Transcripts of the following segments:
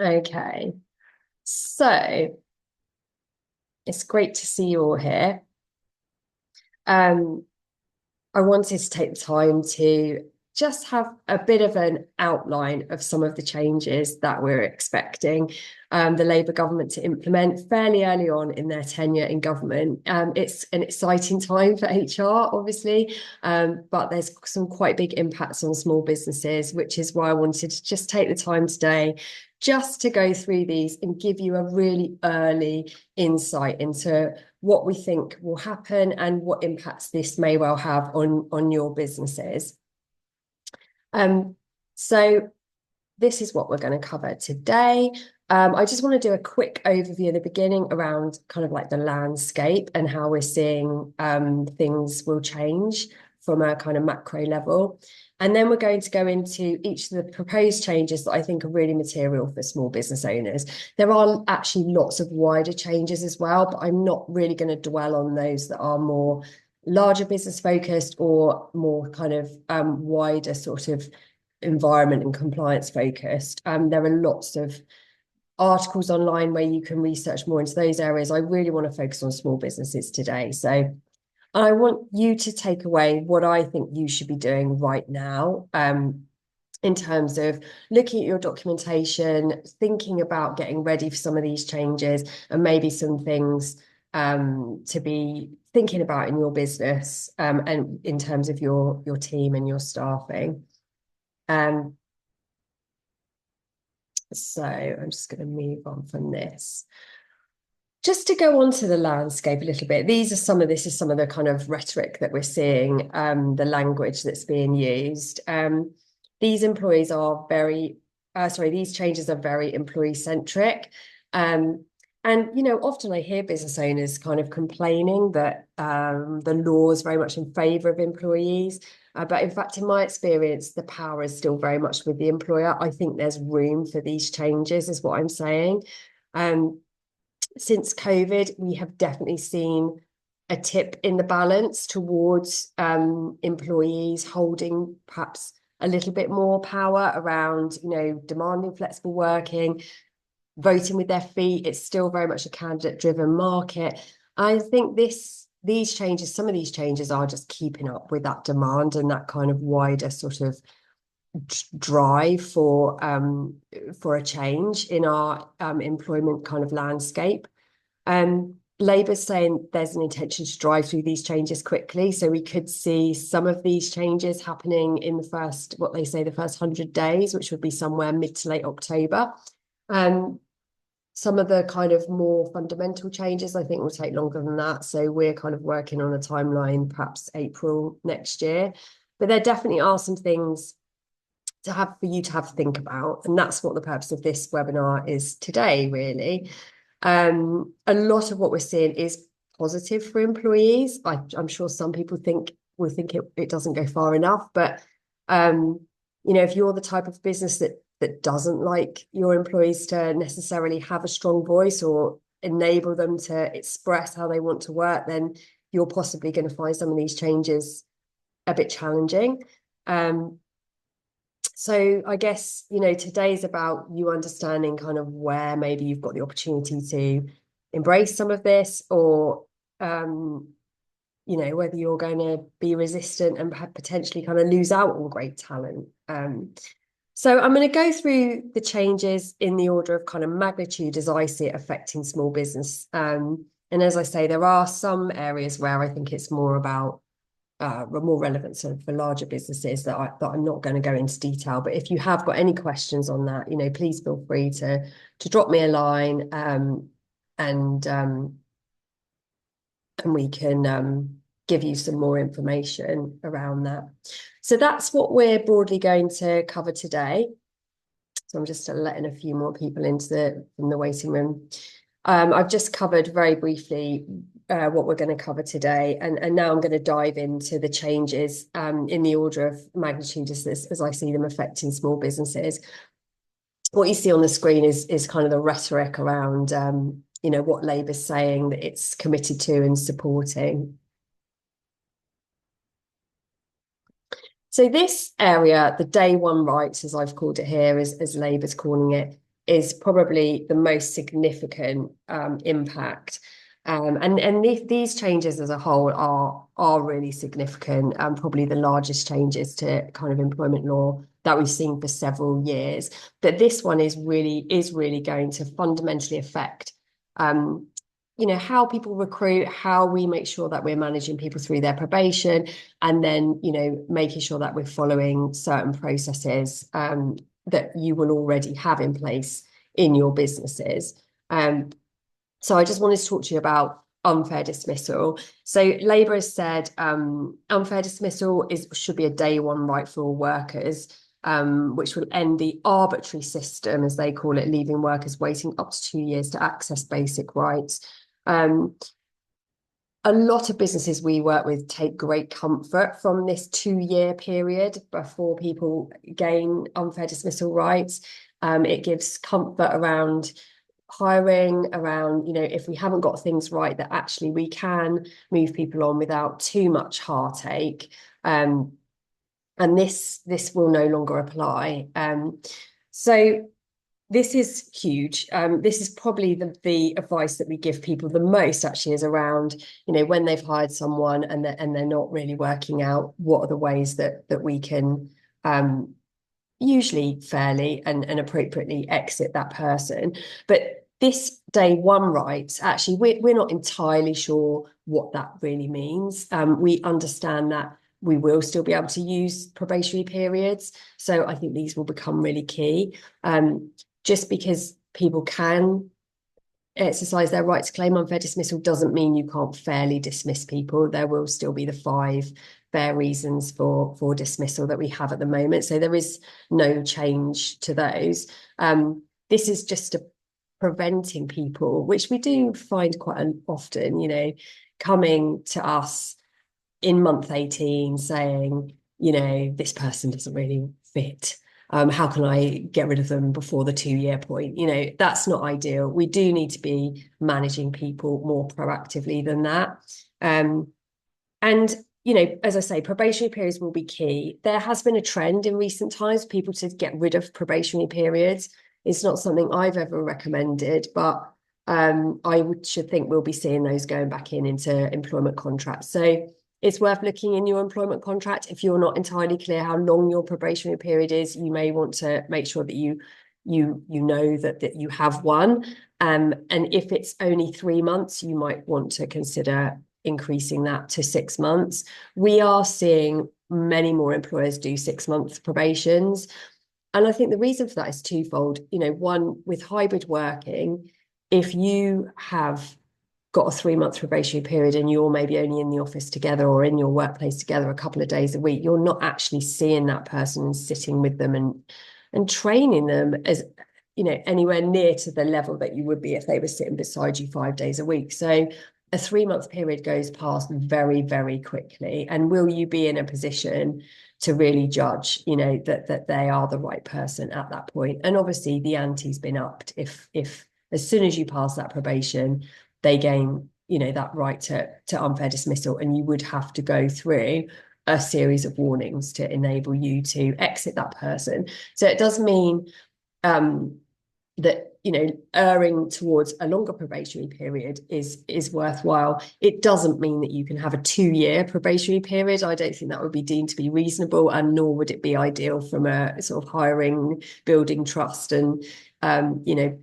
Okay, so it's great to see you all here. Um, I wanted to take the time to just have a bit of an outline of some of the changes that we're expecting the Labour government to implement fairly early on in their tenure in government. It's an exciting time for HR, obviously, but there's some quite big impacts on small businesses, which is why I wanted to just take the time today just to go through these and give you a really early insight into what we think will happen and what impacts this may well have on your businesses. Um, so this is what we're going to cover today. I just want to do a quick overview at the beginning around kind of like the landscape and how we're seeing things will change from a kind of macro level. And then we're going to go into each of the proposed changes that I think are really material for small business owners. There are actually lots of wider changes as well, but I'm not really going to dwell on those that are more larger business focused or more kind of wider sort of environment and compliance focused. There are lots of articles online where you can research more into those areas. I really want to focus on small businesses today. So I want you to take away what I think you should be doing right now. In terms of looking at your documentation, thinking about getting ready for some of these changes, and maybe some things to be thinking about in your business and in terms of your team and your staffing. Um, so I'm just going to move on from this. Just to go on to the landscape a little bit, this is some of the kind of rhetoric that we're seeing, the language that's being used. These employees are these changes are very employee centric. And, often I hear business owners kind of complaining that the law is very much in favour of employees. But in fact, in my experience, the power is still very much with the employer. I think there's room for these changes, is what I'm saying. Since COVID, we have definitely seen a tip in the balance towards employees holding perhaps a little bit more power around, demanding flexible working, voting with their feet. It's still very much a candidate-driven market. I think some of these changes are just keeping up with that demand and that kind of wider sort of drive for a change in our employment kind of landscape. Labour's saying there's an intention to drive through these changes quickly, so we could see some of these changes happening in what they say, the first 100 days, which would be somewhere mid to late October. Some of the kind of more fundamental changes, I think, will take longer than that. So we're kind of working on a timeline, perhaps April next year. But there definitely are some things for you to have to think about. And that's what the purpose of this webinar is today, really. A lot of what we're seeing is positive for employees. I'm sure some people will think it doesn't go far enough, but if you're the type of business that doesn't like your employees to necessarily have a strong voice or enable them to express how they want to work, then you're possibly going to find some of these changes a bit challenging. So I guess, today's about you understanding kind of where maybe you've got the opportunity to embrace some of this, or, whether you're going to be resistant and potentially kind of lose out on great talent. So I'm going to go through the changes in the order of kind of magnitude as I see it affecting small business. And as I say, there are some areas where I think it's more about more relevant for larger businesses that I'm not going to go into detail. But if you have got any questions on that, please feel free to drop me a line, and we can give you some more information around that. So that's what we're broadly going to cover today. So I'm just letting a few more people from the waiting room. I've just covered very briefly what we're going to cover today, and now I'm going to dive into the changes in the order of magnitude as I see them affecting small businesses. What you see on the screen is kind of the rhetoric around what Labour's saying that it's committed to and supporting. So this area, the day one rights, as I've called it here, as Labour's calling it, is probably the most significant impact. These changes as a whole are really significant, and probably the largest changes to kind of employment law that we've seen for several years. But this one is really going to fundamentally affect how people recruit, how we make sure that we're managing people through their probation, and then, making sure that we're following certain processes that you will already have in place in your businesses. So I just wanted to talk to you about unfair dismissal. So Labour has said unfair dismissal should be a day one right for all workers, which will end the arbitrary system, as they call it, leaving workers waiting up to 2 years to access basic rights. A lot of businesses we work with take great comfort from this 2 year period before people gain unfair dismissal rights. It gives comfort around hiring, around, if we haven't got things right, that actually we can move people on without too much heartache. And this will no longer apply. So this is huge. This is probably the advice that we give people the most, actually, is around, when they've hired someone and they're not really working out, what are the ways that we can usually fairly and appropriately exit that person. But this day one right, actually, we're not entirely sure what that really means. We understand that we will still be able to use probationary periods. So I think these will become really key. Just because people can exercise their right to claim unfair dismissal doesn't mean you can't fairly dismiss people. There will still be the 5 fair reasons for dismissal that we have at the moment. So there is no change to those. This is just preventing people, which we do find quite often, coming to us in month 18 saying, this person doesn't really fit. How can I get rid of them before the 2 year point? That's not ideal. We do need to be managing people more proactively than that. And, as I say, probationary periods will be key. There has been a trend in recent times, people to get rid of probationary periods. It's not something I've ever recommended, but should think we'll be seeing those going back into employment contracts. So it's worth looking in your employment contract. If you're not entirely clear how long your probationary period is, you may want to make sure that you know that you have one. And if it's only 3 months, you might want to consider increasing that to 6 months. We are seeing many more employers do 6-month probations. And I think the reason for that is twofold. One, with hybrid working, if you have got a 3-month probationary period and you're maybe only in the office together or in your workplace together a couple of days a week, you're not actually seeing that person and sitting with them and training them as anywhere near to the level that you would be if they were sitting beside you 5 days a week. So a 3-month period goes past very, very quickly. And will you be in a position to really judge, that they are the right person at that point? And obviously the ante's been upped if as soon as you pass that probation, they gain, that right to unfair dismissal, and you would have to go through a series of warnings to enable you to exit that person. So it does mean that, erring towards a longer probationary period is worthwhile. It doesn't mean that you can have a 2-year probationary period. I don't think that would be deemed to be reasonable, and nor would it be ideal from a sort of hiring, building trust, and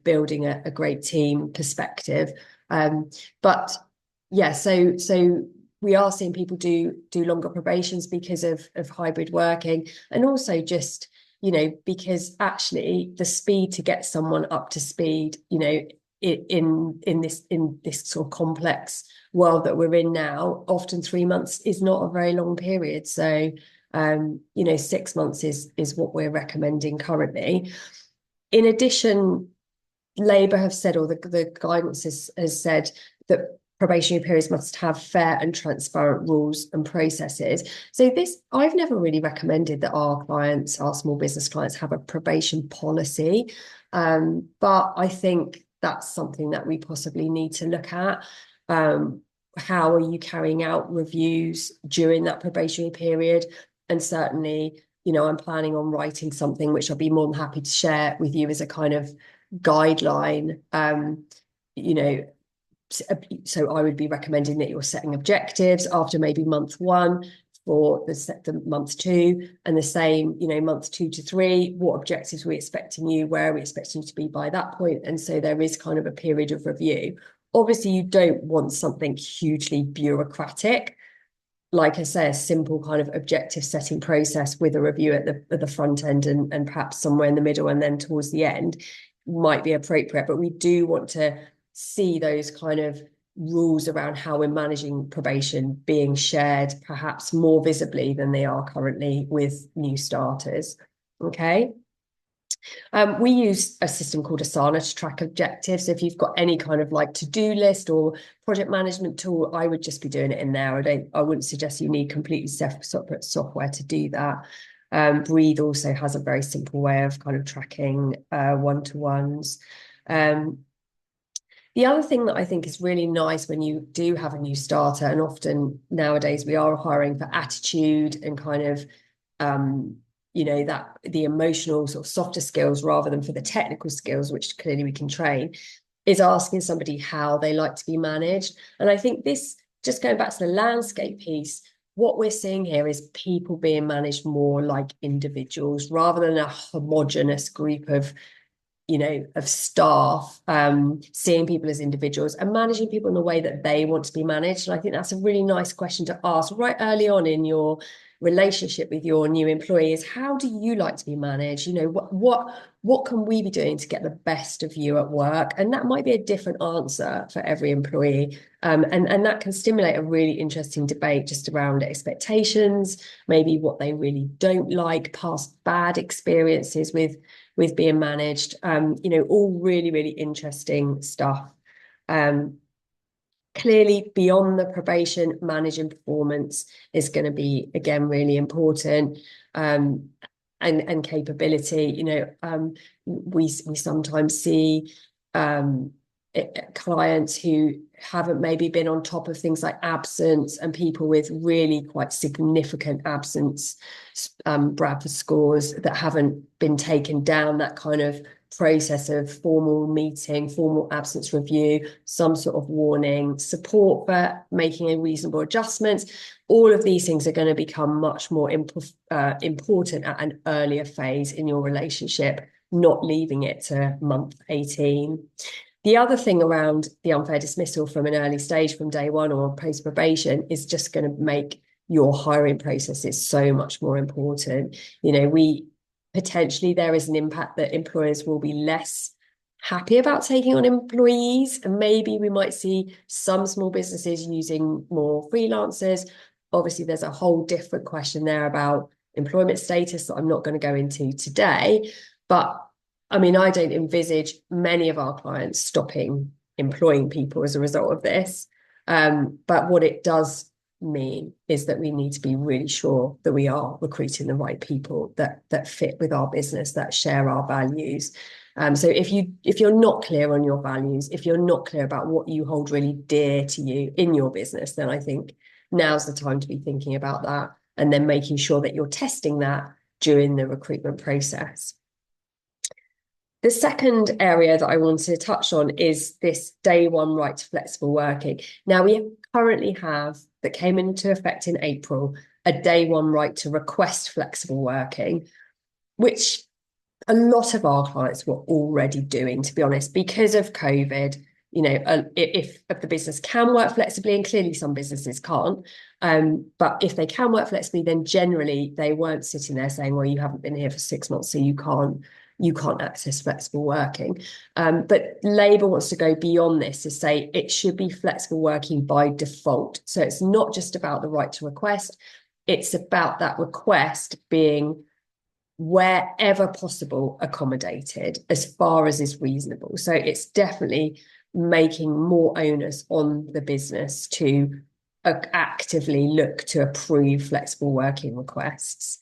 building a great team perspective. But yeah, so we are seeing people do longer probations because of hybrid working, and also just because actually the speed to get someone up to speed, in this sort of complex world that we're in now, often 3 months is not a very long period. So 6 months is what we're recommending currently. In addition, Labour have said, or the guidance has said, that probationary periods must have fair and transparent rules and processes. So I've never really recommended that our small business clients, have a probation policy. But I think that's something that we possibly need to look at. How are you carrying out reviews during that probationary period? And certainly, I'm planning on writing something which I'll be more than happy to share with you as a kind of guideline. You know, so I would be recommending that you're setting objectives after maybe month one for the month two, and the same, month 2 to 3. What objectives are we expecting you? Where are we expecting you to be by that point? And so there is kind of a period of review. Obviously, you don't want something hugely bureaucratic. Like I say, a simple kind of objective setting process with a review at the front end and perhaps somewhere in the middle and then towards the end might be appropriate. But we do want to see those kind of rules around how we're managing probation being shared perhaps more visibly than they are currently with new starters. Okay. We use a system called Asana to track objectives. So if you've got any kind of like to-do list or project management tool, I would just be doing it in there. I wouldn't suggest you need completely separate software to do that. Breathe also has a very simple way of kind of tracking one-to-ones. The other thing that I think is really nice when you do have a new starter, and often nowadays we are hiring for attitude and kind of that the emotional sort of softer skills rather than for the technical skills, which clearly we can train, is asking somebody how they like to be managed. And I think this, just going back to the landscape piece, what we're seeing here is people being managed more like individuals rather than a homogenous group of staff, seeing people as individuals and managing people in the way that they want to be managed. And I think that's a really nice question to ask right early on in your relationship with your new employee is, how do you like to be managed? What can we be doing to get the best of you at work? And that might be a different answer for every employee. And that can stimulate a really interesting debate just around expectations, maybe what they really don't like, past bad experiences with being managed, all really, really interesting stuff. Clearly, beyond the probation, managing performance is going to be, again, really important. And capability, we sometimes see clients who haven't maybe been on top of things like absence, and people with really quite significant absence Bradford scores that haven't been taken down that kind of process of formal meeting, formal absence review, some sort of warning, support for making a reasonable adjustments. All of these things are going to become much more important at an earlier phase in your relationship, not leaving it to month 18. The other thing around the unfair dismissal from an early stage, from day one or post probation, is just going to make your hiring processes so much more important. Potentially there is an impact that employers will be less happy about taking on employees, and maybe we might see some small businesses using more freelancers. Obviously, there's a whole different question there about employment status that I'm not going to go into today, but I mean, I don't envisage many of our clients stopping employing people as a result of this. But what it does mean is that we need to be really sure that we are recruiting the right people that fit with our business, that share our values. So if you're not clear on your values, if you're not clear about what you hold really dear to you in your business, then I think now's the time to be thinking about that, and then making sure that you're testing that during the recruitment process. The second area that I wanted to touch on is this day one right to flexible working. Now, we currently have, that came into effect in April, a day one right to request flexible working, which a lot of our clients were already doing, to be honest, because of COVID. If the business can work flexibly, and clearly some businesses can't, but if they can work flexibly, then generally they weren't sitting there saying, well, you haven't been here for 6 months, so you can't access flexible working. But Labour wants to go beyond this to say it should be flexible working by default. So it's not just about the right to request, it's about that request being wherever possible accommodated as far as is reasonable. So it's definitely making more onus on the business to actively look to approve flexible working requests.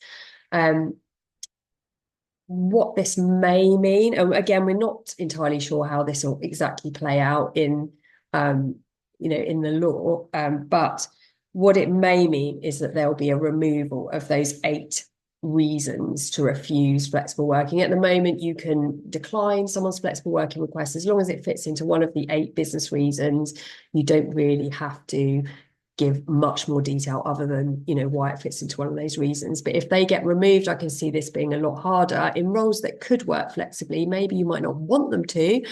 What this may mean, and again, we're not entirely sure how this will exactly play out in the law, but what it may mean is that there will be a removal of those 8 reasons to refuse flexible working. At the moment, you can decline someone's flexible working request as long as it fits into one of the 8 business reasons. You don't really have to give much more detail other than, you know, why it fits into one of those reasons. But if they get removed, I can see this being a lot harder in roles that could work flexibly. Maybe you might not want them to,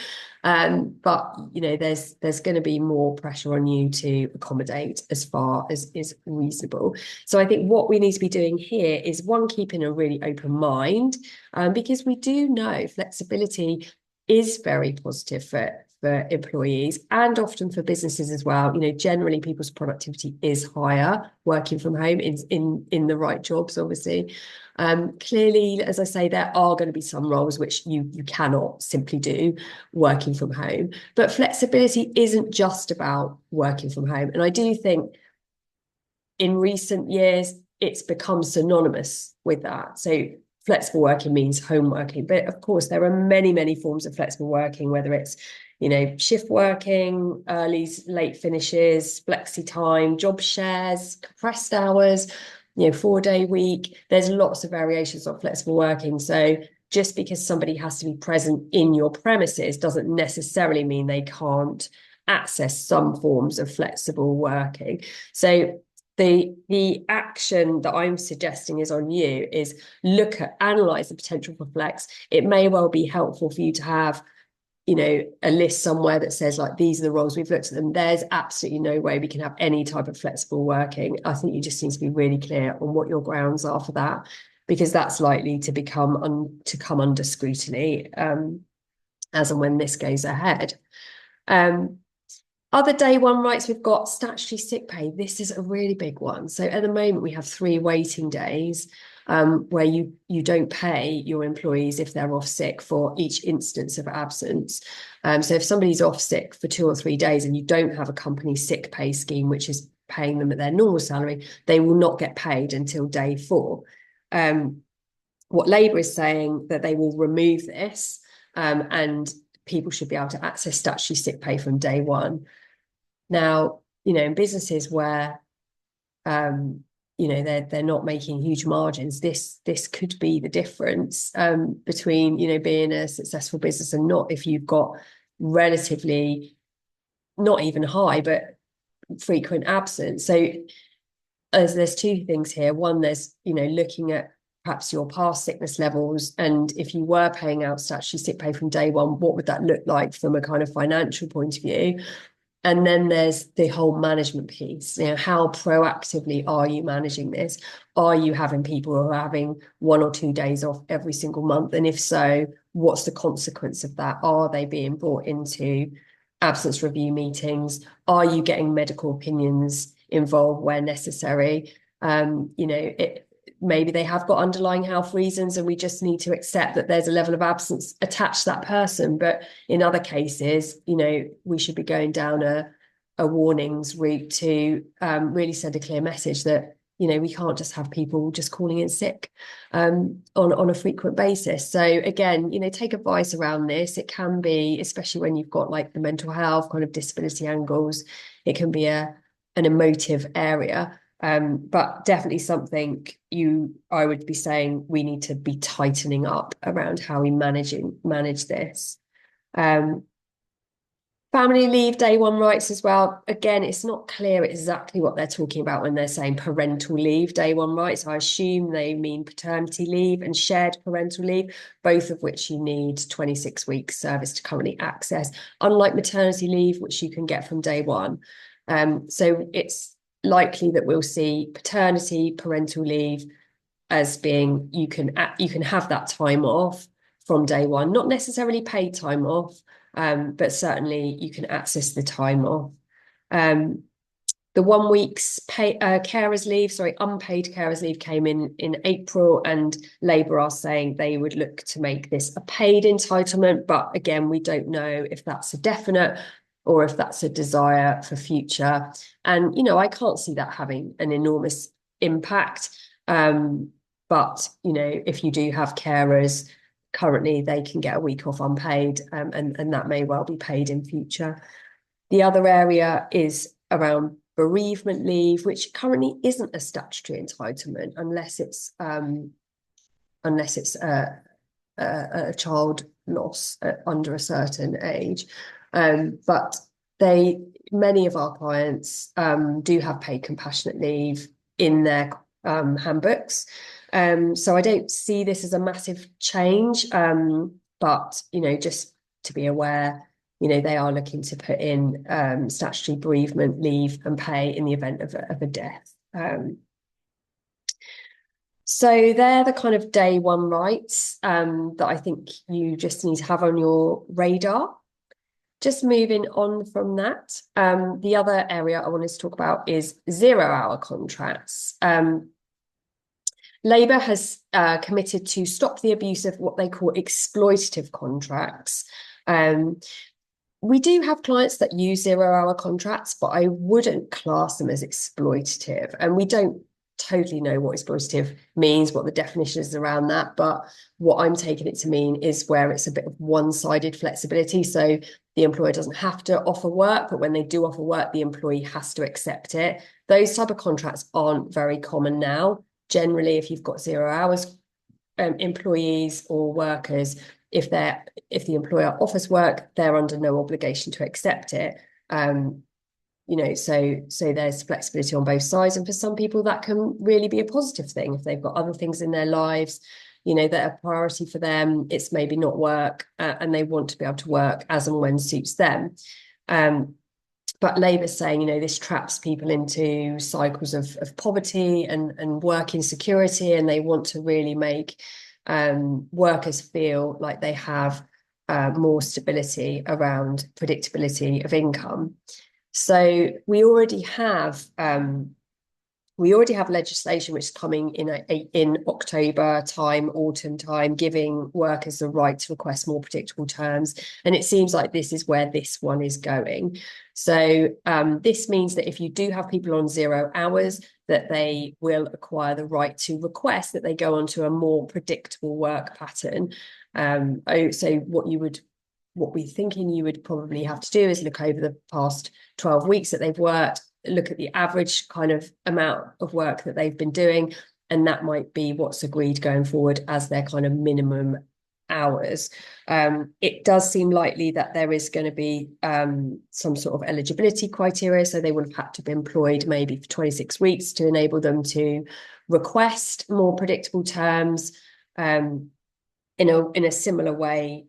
but you know, there's going to be more pressure on you to accommodate as far as is reasonable. So I think what we need to be doing here is, one, keeping a really open mind, because we do know flexibility is very positive for employees and often for businesses as well. You know, generally people's productivity is higher working from home in the right jobs, obviously. Clearly, as I say, there are going to be some roles which you cannot simply do working from home. But flexibility isn't just about working from home. And I do think in recent years, it's become synonymous with that. So flexible working means home working. But of course, there are many, many forms of flexible working, whether it's, you know, shift working, early, late finishes, flexi time, job shares, compressed hours, you know, 4-day week. There's lots of variations of flexible working. So just because somebody has to be present in your premises doesn't necessarily mean they can't access some forms of flexible working. So the action that I'm suggesting is on you is analyze the potential for flex. It may well be helpful for you to have, you know, a list somewhere that says, like, these are the roles, we've looked at them. There's absolutely no way we can have any type of flexible working. I think you just need to be really clear on what your grounds are for that, because that's likely to come under scrutiny as and when this goes ahead. Other day one rights, we've got statutory sick pay. This is a really big one. So at the moment, we have 3 waiting days where you don't pay your employees if they're off sick for each instance of absence. So if somebody's off sick for 2 or 3 days and you don't have a company sick pay scheme, which is paying them at their normal salary, they will not get paid until day 4. What Labour is saying that they will remove this, and people should be able to access statutory sick pay from day 1. Now, you know, in businesses where, you know, they're not making huge margins, this could be the difference between, you know, being a successful business and not, if you've got relatively not even high, but frequent absence. So as there's 2 things here. One, there's, you know, looking at perhaps your past sickness levels, and if you were paying out statutory sick pay from day 1, what would that look like from a kind of financial point of view? And then there's the whole management piece. You know, how proactively are you managing this? Are you having people who are having 1 or 2 days off every single month? And if so, what's the consequence of that? Are they being brought into absence review meetings? Are you getting medical opinions involved where necessary? You know, maybe they have got underlying health reasons and we just need to accept that there's a level of absence attached to that person. But in other cases, you know, we should be going down a warnings route to really send a clear message that, you know, we can't just have people just calling in sick on a frequent basis. So again, you know, take advice around this. It can be, especially when you've got like the mental health kind of disability angles, it can be an emotive area. But definitely something I would be saying we need to be tightening up around how we manage this. Family leave day 1 rights as well. Again, it's not clear exactly what they're talking about when they're saying parental leave day 1 rights. I assume they mean paternity leave and shared parental leave, both of which you need 26 weeks service to currently access, unlike maternity leave, which you can get from day 1. So it's likely that we'll see paternity, parental leave as being, you can have that time off from day 1, not necessarily paid time off, but certainly you can access the time off. The 1 week's carers leave, unpaid carers leave came in April, and Labour are saying they would look to make this a paid entitlement. But again, we don't know if that's a definite or if that's a desire for future. And, you know, I can't see that having an enormous impact. But, you know, if you do have carers, currently they can get a week off unpaid, and that may well be paid in future. The other area is around bereavement leave, which currently isn't a statutory entitlement unless it's unless it's a child loss under a certain age. But many of our clients do have paid compassionate leave in their handbooks. So I don't see this as a massive change, but just to be aware, they are looking to put in statutory bereavement leave and pay in the event of a death. So they're the kind of day one rights that I think you just need to have on your radar. Just moving on from that, the other area I wanted to talk about is 0-hour contracts. Labour has committed to stop the abuse of what they call exploitative contracts. We do have clients that use 0-hour contracts, but I wouldn't class them as exploitative. And we don't totally know what exploitative means, what the definition is around that. But what I'm taking it to mean is where it's a bit of one-sided flexibility. So the employer doesn't have to offer work, but when they do offer work, the employee has to accept it. Those type of contracts aren't very common now. Generally, if you've got 0 hours, employees or workers, if the employer offers work, they're under no obligation to accept it. So there's flexibility on both sides, and for some people that can really be a positive thing if they've got other things in their lives, that are priority for them. It's maybe not work, and they want to be able to work as and when suits them. But Labour's saying, this traps people into cycles of poverty and work insecurity, and they want to really make workers feel like they have more stability around predictability of income. So we already have legislation which is coming in October time, autumn time, giving workers the right to request more predictable terms. And it seems like this is where this one is going. So this means that if you do have people on 0 hours, that they will acquire the right to request that they go onto a more predictable work pattern. So what we're thinking you would probably have to do is look over the past 12 weeks that they've worked, look at the average kind of amount of work that they've been doing, and that might be what's agreed going forward as their kind of minimum hours. It does seem likely that there is going to be some sort of eligibility criteria, so they would have had to be employed maybe for 26 weeks to enable them to request more predictable terms in a similar way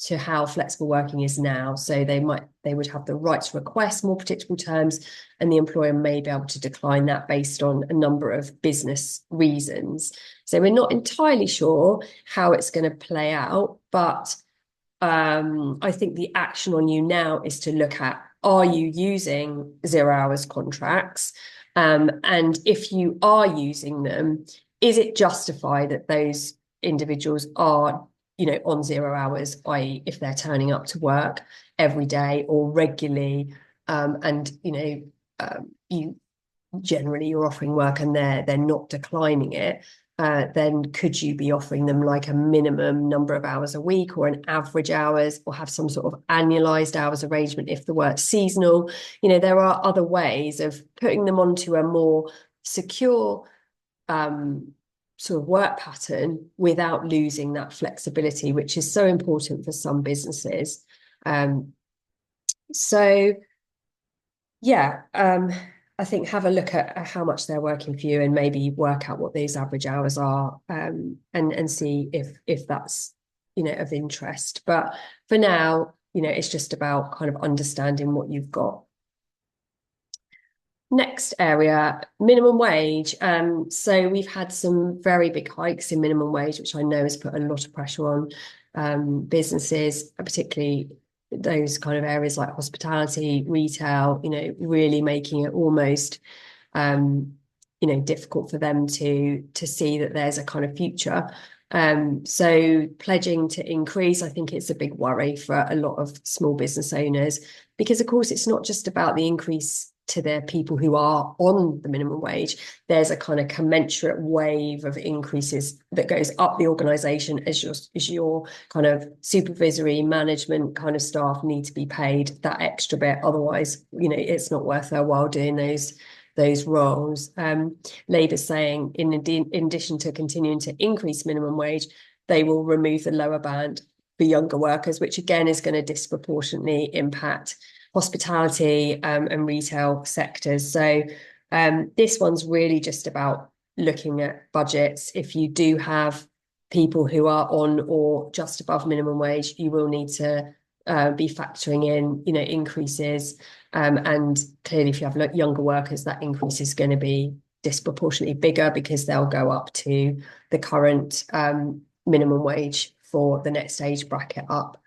to how flexible working is now. So they would have the right to request more predictable terms, and the employer may be able to decline that based on a number of business reasons. So we're not entirely sure how it's going to play out, but I think the action on you now is to look at, are you using 0 hours contracts? And if you are using them, is it justified that those individuals are on 0 hours, i.e. if they're turning up to work every day or regularly, and you generally you're offering work and they're not declining it, then could you be offering them like a minimum number of hours a week or an average hours, or have some sort of annualized hours arrangement if the work's seasonal? There are other ways of putting them onto a more secure sort of work pattern without losing that flexibility, which is so important for some businesses. So yeah, I think have a look at how much they're working for you and maybe work out what these average hours are, and see if that's of interest. But for now, it's just about kind of understanding what you've got. Next area, minimum wage. So we've had some very big hikes in minimum wage, which I know has put a lot of pressure on businesses, particularly those kind of areas like hospitality, retail, really making it almost difficult for them to see that there's a kind of future. So pledging to increase, I think it's a big worry for a lot of small business owners, because of course it's not just about the increase to the people who are on the minimum wage. There's a kind of commensurate wave of increases that goes up the organisation as your kind of supervisory management kind of staff need to be paid that extra bit. Otherwise, it's not worth their while doing those those roles. Labour's saying, in addition to continuing to increase minimum wage, they will remove the lower band for younger workers, which again is going to disproportionately impact hospitality and retail sectors. So this one's really just about looking at budgets. If you do have people who are on or just above minimum wage, you will need to be factoring in, increases. And clearly, if you have younger workers, that increase is going to be disproportionately bigger because they'll go up to the current minimum wage for the next age bracket up.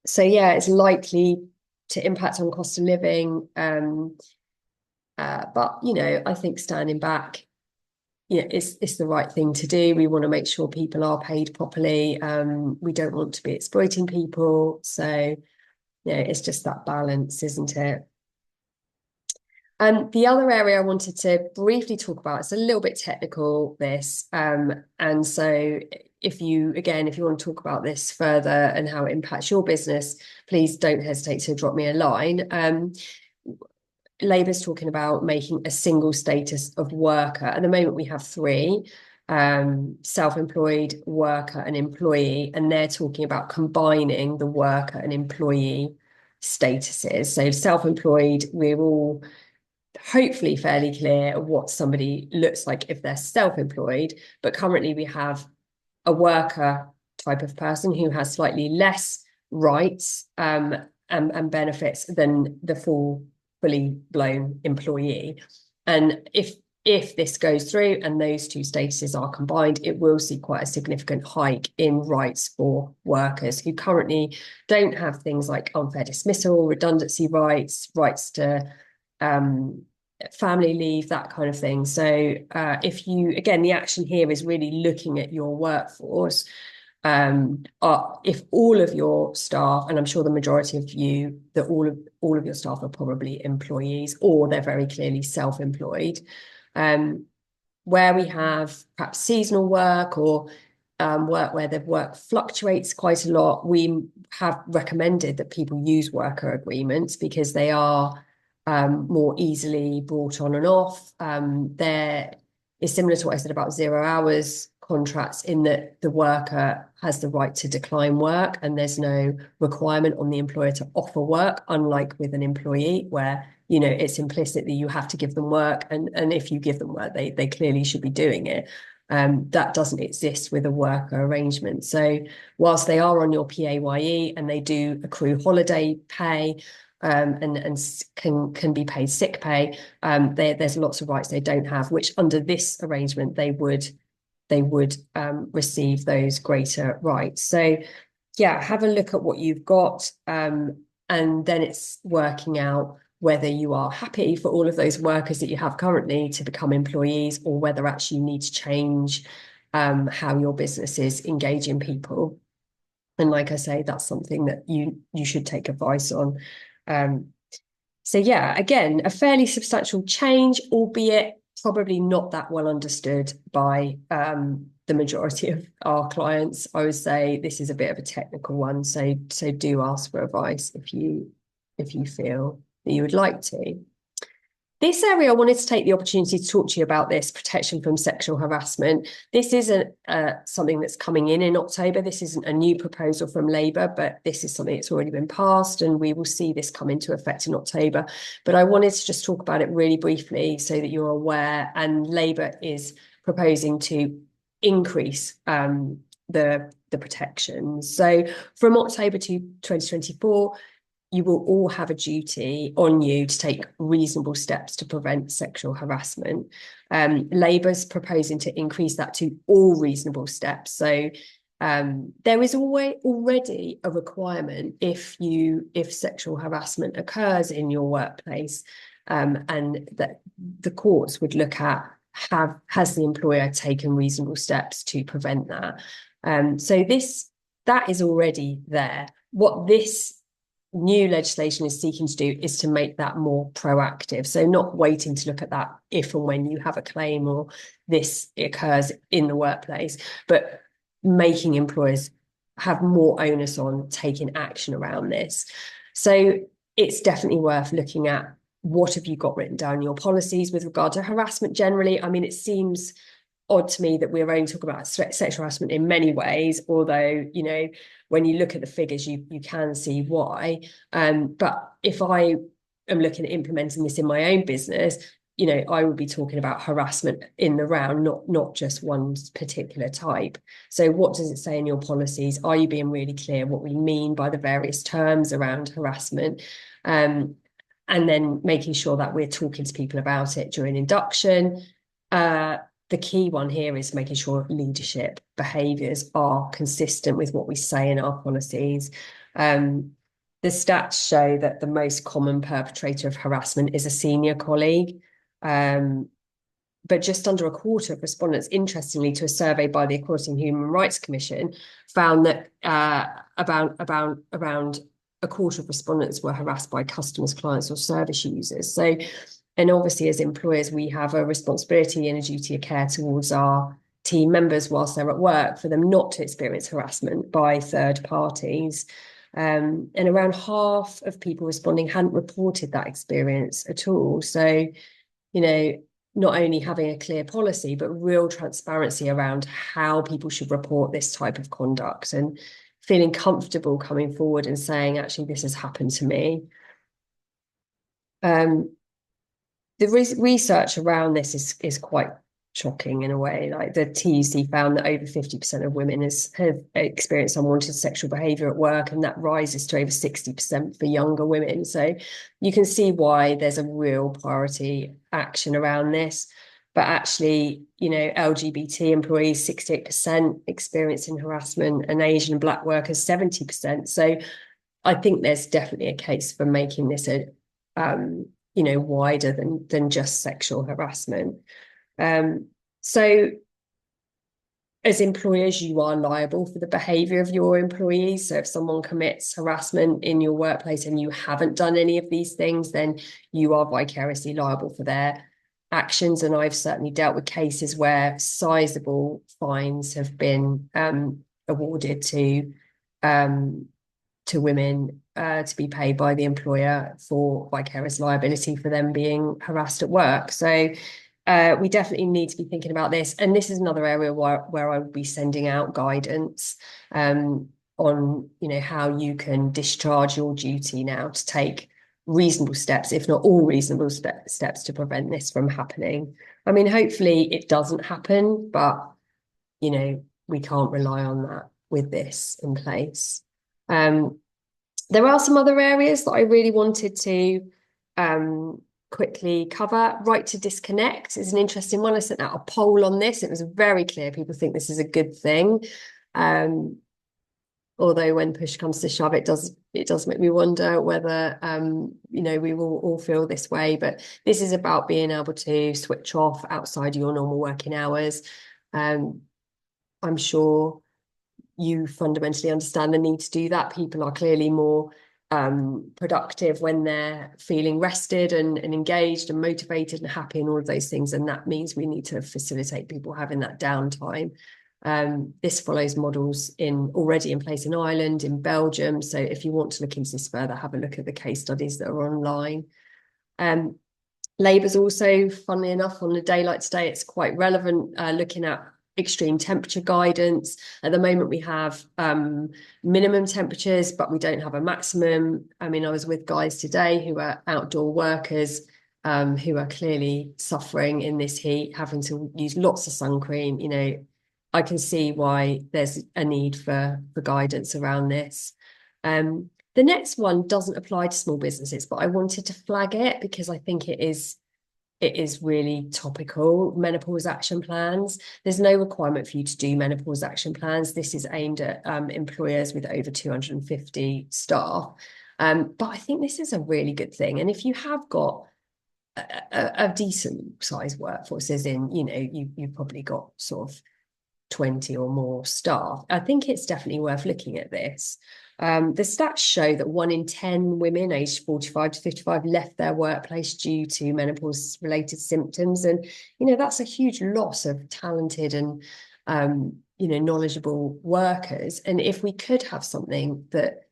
So yeah, it's likely to impact on cost of living. But I think standing back, it's the right thing to do. We want to make sure people are paid properly. We don't want to be exploiting people. So it's just that balance, isn't it? And the other area I wanted to briefly talk about, it's a little bit technical, this. And so if you want to talk about this further and how it impacts your business, please don't hesitate to drop me a line. Labour's talking about making a single status of worker. At the moment, we have three, self-employed, worker, and employee, and they're talking about combining the worker and employee statuses. So self-employed, we're all hopefully fairly clear of what somebody looks like if they're self-employed, but currently we have a worker type of person who has slightly less rights and benefits than the fully blown employee. And if this goes through and those two statuses are combined, it will see quite a significant hike in rights for workers who currently don't have things like unfair dismissal, redundancy rights, rights to family leave, that kind of thing. So again, the action here is really looking at your workforce. If all of your staff, and I'm sure the majority of you, that all of your staff are probably employees or they're very clearly self-employed, where we have perhaps seasonal work or work where the work fluctuates quite a lot, we have recommended that people use worker agreements because they are more easily brought on and off. There is similar to what I said about 0 hours contracts in that the worker has the right to decline work and there's no requirement on the employer to offer work, unlike with an employee where it's implicit that you have to give them work, and if you give them work they clearly should be doing it. That doesn't exist with a worker arrangement. So whilst they are on your PAYE and they do accrue holiday pay and can be paid sick pay, there's lots of rights they don't have, which under this arrangement they would receive those greater rights. So yeah, have a look at what you've got, and then it's working out whether you are happy for all of those workers that you have currently to become employees, or whether actually you need to change how your business is engaging people. And like I say, that's something that you should take advice on. So yeah, again, a fairly substantial change, albeit probably not that well understood by the majority of our clients. I would say this is a bit of a technical one, so do ask for advice if you feel that you would like to. This area, I wanted to take the opportunity to talk to you about this protection from sexual harassment. This isn't something that's coming in October. This isn't a new proposal from Labour, but this is something that's already been passed, and we will see this come into effect in October. But I wanted to just talk about it really briefly so that you're aware. And Labour is proposing to increase the protections. So from October to 2024, you will all have a duty on you to take reasonable steps to prevent sexual harassment. Labour's proposing to increase that to all reasonable steps. So there is already a requirement if sexual harassment occurs in your workplace, and that the courts would look at has the employer taken reasonable steps to prevent that. So that is already there. What this new legislation is seeking to do is to make that more proactive. So not waiting to look at that if and when you have a claim or this occurs in the workplace, but making employers have more onus on taking action around this. So it's definitely worth looking at what have you got written down in your policies with regard to harassment generally? I mean, it seems odd to me that we're only talking about sexual harassment in many ways, although, you know, when you look at the figures, you can see why. But if I am looking at implementing this in my own business, you know, I would be talking about harassment in the round, not just one particular type. So what does it say in your policies? Are you being really clear what we mean by the various terms around harassment? And then making sure that we're talking to people about it during induction. The key one here is making sure leadership behaviours are consistent with what we say in our policies. The stats show that the most common perpetrator of harassment is a senior colleague. But just under a quarter of respondents, interestingly, to a survey by the Equality and Human Rights Commission, found that around a quarter of respondents were harassed by customers, clients, or service users. So, and obviously, as employers, we have a responsibility and a duty of care towards our team members whilst they're at work for them not to experience harassment by third parties. And around half of people responding hadn't reported that experience at all. So, you know, not only having a clear policy, but real transparency around how people should report this type of conduct and feeling comfortable coming forward and saying, actually, this has happened to me. The research around this is quite shocking in a way. Like the TUC found that over 50% of women have experienced unwanted sexual behaviour at work, and that rises to over 60% for younger women. So you can see why there's a real priority action around this. But actually, you know, LGBT employees, 68% experiencing harassment, and Asian and Black workers, 70%. So I think there's definitely a case for making this a you know, wider than just sexual harassment. So as employers, you are liable for the behaviour of your employees. So if someone commits harassment in your workplace and you haven't done any of these things, then you are vicariously liable for their actions. And I've certainly dealt with cases where sizable fines have been awarded to women to be paid by the employer for vicarious liability for them being harassed at work. So we definitely need to be thinking about this. And this is another area where I would be sending out guidance on, you know, how you can discharge your duty now to take reasonable steps, if not all reasonable steps to prevent this from happening. I mean, hopefully it doesn't happen, but, you know, we can't rely on that with this in place. There are some other areas that I really wanted to quickly cover. Right to disconnect is an interesting one. I sent out a poll on this. It was very clear people think this is a good thing. Although when push comes to shove, it does make me wonder whether you know, we will all feel this way. But this is about being able to switch off outside your normal working hours. I'm sure you fundamentally understand the need to do that. People are clearly more productive when they're feeling rested and engaged and motivated and happy and all of those things. And that means we need to facilitate people having that downtime. This follows models already in place in Ireland, in Belgium. So if you want to look into this further, have a look at the case studies that are online. Labour's also, funnily enough, on the daylight today, it's quite relevant, looking at extreme temperature guidance. At the moment, we have minimum temperatures, but we don't have a maximum. I mean, I was with guys today who are outdoor workers, who are clearly suffering in this heat, having to use lots of sun cream. You know, I can see why there's a need for guidance around this. The next one doesn't apply to small businesses, but I wanted to flag it because I think it is really topical. Menopause action plans. There's no requirement for you to do menopause action plans. This is aimed at employers with over 250 staff. But I think this is a really good thing. And if you have got a decent size workforce, as in, you know, you've probably got sort of 20 or more staff, I think it's definitely worth looking at this. The stats show that 1 in 10 women aged 45 to 55 left their workplace due to menopause-related symptoms. And, you know, that's a huge loss of talented and, you know, knowledgeable workers. And if we could have something that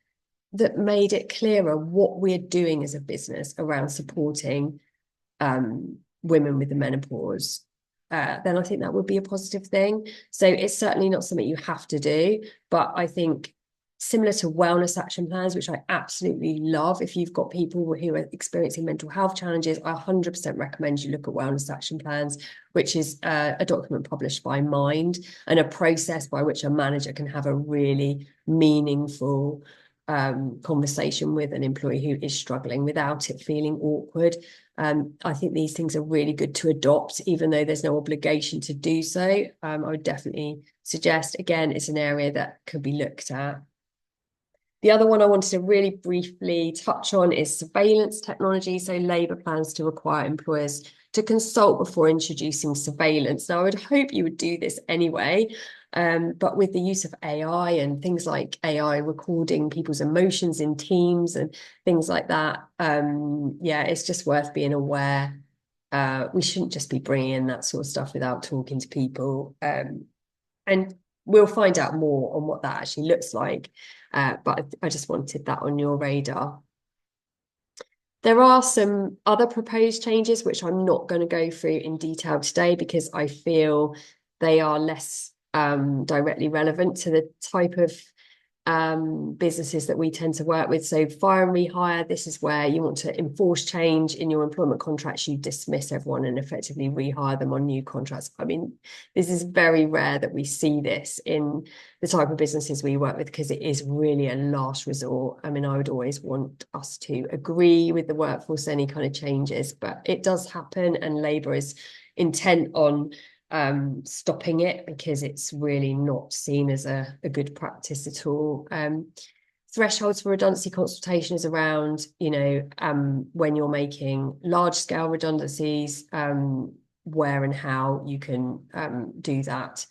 that made it clearer what we're doing as a business around supporting women with the menopause, then I think that would be a positive thing. So it's certainly not something you have to do, but I think similar to wellness action plans, which I absolutely love, if you've got people who are experiencing mental health challenges, I 100% recommend you look at wellness action plans, which is a document published by Mind and a process by which a manager can have a really meaningful conversation with an employee who is struggling without it feeling awkward. I think these things are really good to adopt, even though there's no obligation to do so. I would definitely suggest, again, it's an area that could be looked at. The other one I wanted to really briefly touch on is surveillance technology. So Labour plans to require employers to consult before introducing surveillance. Now, I would hope you would do this anyway, but with the use of AI and things like AI recording people's emotions in Teams and things like that, yeah, it's just worth being aware. We shouldn't just be bringing in that sort of stuff without talking to people. And we'll find out more on what that actually looks like. But I just wanted that on your radar. There are some other proposed changes, which I'm not going to go through in detail today because I feel they are less directly relevant to the type of businesses that we tend to work with. So fire and rehire, this is where you want to enforce change in your employment contracts. You dismiss everyone and effectively rehire them on new contracts. I mean, this is very rare that we see this in the type of businesses we work with because it is really a last resort. I mean, I would always want us to agree with the workforce any kind of changes, but it does happen, and Labour is intent on stopping it because it's really not seen as a good practice at all. Thresholds for redundancy consultation is around, when you're making large scale redundancies, where and how you can do that.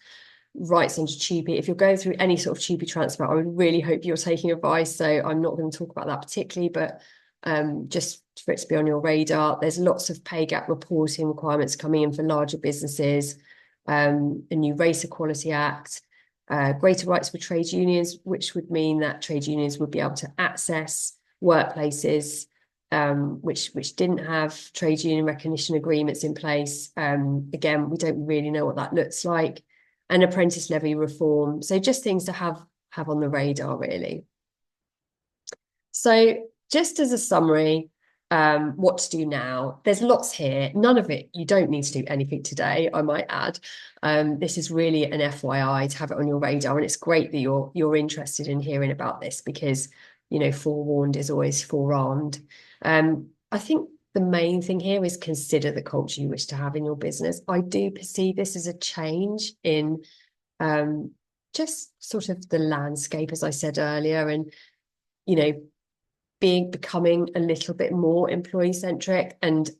Rights under TUPE. If you're going through any sort of TUPE transfer, I would really hope you're taking advice. So I'm not going to talk about that particularly, but just for it to be on your radar. There's lots of pay gap reporting requirements coming in for larger businesses, a new Race Equality Act, greater rights for trade unions, which would mean that trade unions would be able to access workplaces which didn't have trade union recognition agreements in place. Again, we don't really know what that looks like. And apprentice levy reform. So just things to have on the radar, really. So just as a summary, what to do now. There's lots here. None of it, you don't need to do anything today, I might add. This is really an FYI to have it on your radar. And it's great that you're interested in hearing about this because, forewarned is always forearmed. I think the main thing here is consider the culture you wish to have in your business. I do perceive this as a change in just sort of the landscape, as I said earlier, and, becoming a little bit more employee centric and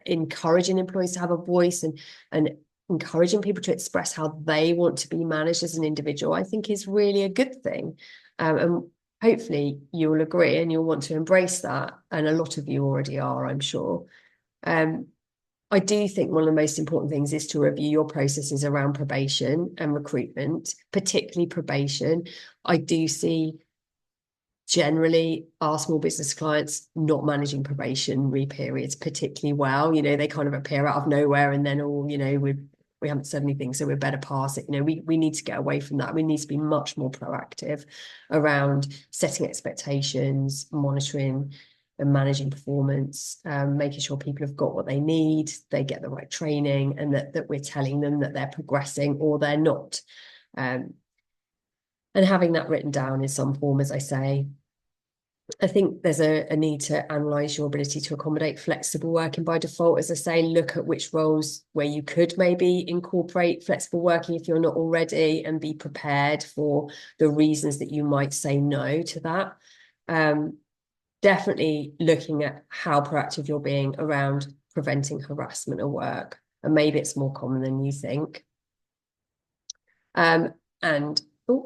encouraging employees to have a voice and encouraging people to express how they want to be managed as an individual, I think is really a good thing. And hopefully you'll agree and you'll want to embrace that. And a lot of you already are, I'm sure. I do think one of the most important things is to review your processes around probation and recruitment, particularly probation. I do see generally our small business clients not managing probationary periods particularly well. They kind of appear out of nowhere and then we haven't said anything, so we're better past it. We need to get away from that. We need to be much more proactive around setting expectations, monitoring and managing performance, making sure people have got what they need, they get the right training, and that we're telling them that they're progressing or they're not. And having that written down in some form, as I say. I think there's a need to analyse your ability to accommodate flexible working by default. As I say, look at which roles where you could maybe incorporate flexible working if you're not already, and be prepared for the reasons that you might say no to that. Definitely looking at how proactive you're being around preventing harassment at work. And maybe it's more common than you think. And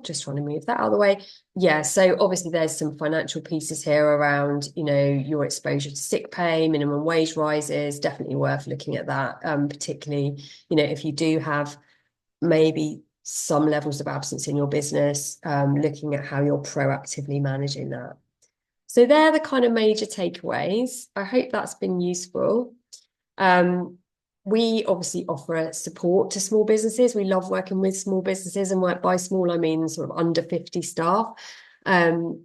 just trying to move that out of the way. Yeah, so obviously there's some financial pieces here around, your exposure to sick pay, minimum wage rises, definitely worth looking at that, particularly, if you do have maybe some levels of absence in your business, looking at how you're proactively managing that. So they're the kind of major takeaways. I hope that's been useful. Um, we obviously offer support to small businesses. We love working with small businesses, and by small, I mean sort of under 50 staff. Um,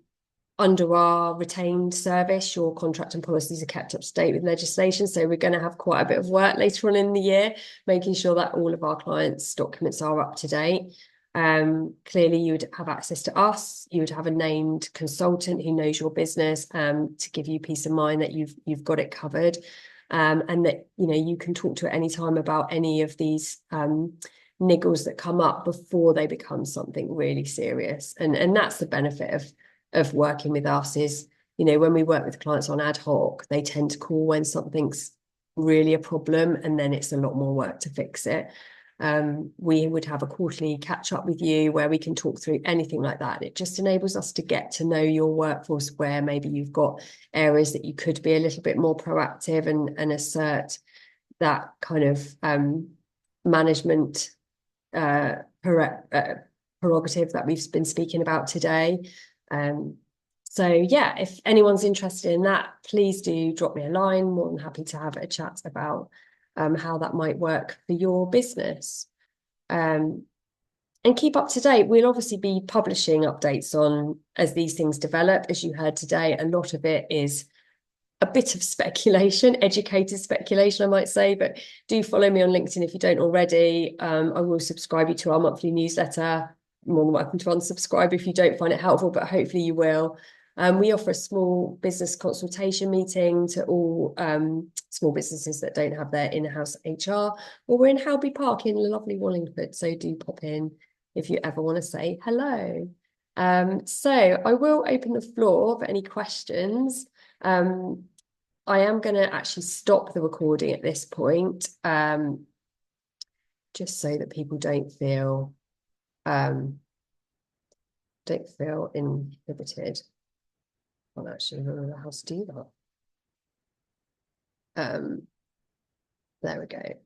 Under our retained service, your contract and policies are kept up to date with legislation. So we're going to have quite a bit of work later on in the year, making sure that all of our clients' documents are up to date. Clearly, you would have access to us. You would have a named consultant who knows your business to give you peace of mind that you've got it covered, and that you can talk to at any time about any of these niggles that come up before they become something really serious. And that's the benefit of working with us is, when we work with clients on ad hoc, they tend to call when something's really a problem, and then it's a lot more work to fix it. We would have a quarterly catch up with you where we can talk through anything like that. It just enables us to get to know your workforce, where maybe you've got areas that you could be a little bit more proactive and assert that kind of management prerogative that we've been speaking about today. So yeah, if anyone's interested in that, please do drop me a line. More than happy to have a chat about how that might work for your business. And keep up to date. We'll obviously be publishing updates on as these things develop. As you heard today, a lot of it is a bit of speculation, educated speculation, I might say, but do follow me on LinkedIn if you don't already. I will subscribe you to our monthly newsletter. More than welcome to unsubscribe if you don't find it helpful, but hopefully you will. We offer a small business consultation meeting to all small businesses that don't have their in-house HR. Well, we're in Halby Park in lovely Wallingford, so do pop in if you ever want to say hello. So I will open the floor for any questions. I am going to actually stop the recording at this point, just so that people don't feel inhibited. I can't actually remember how to do that. There we go.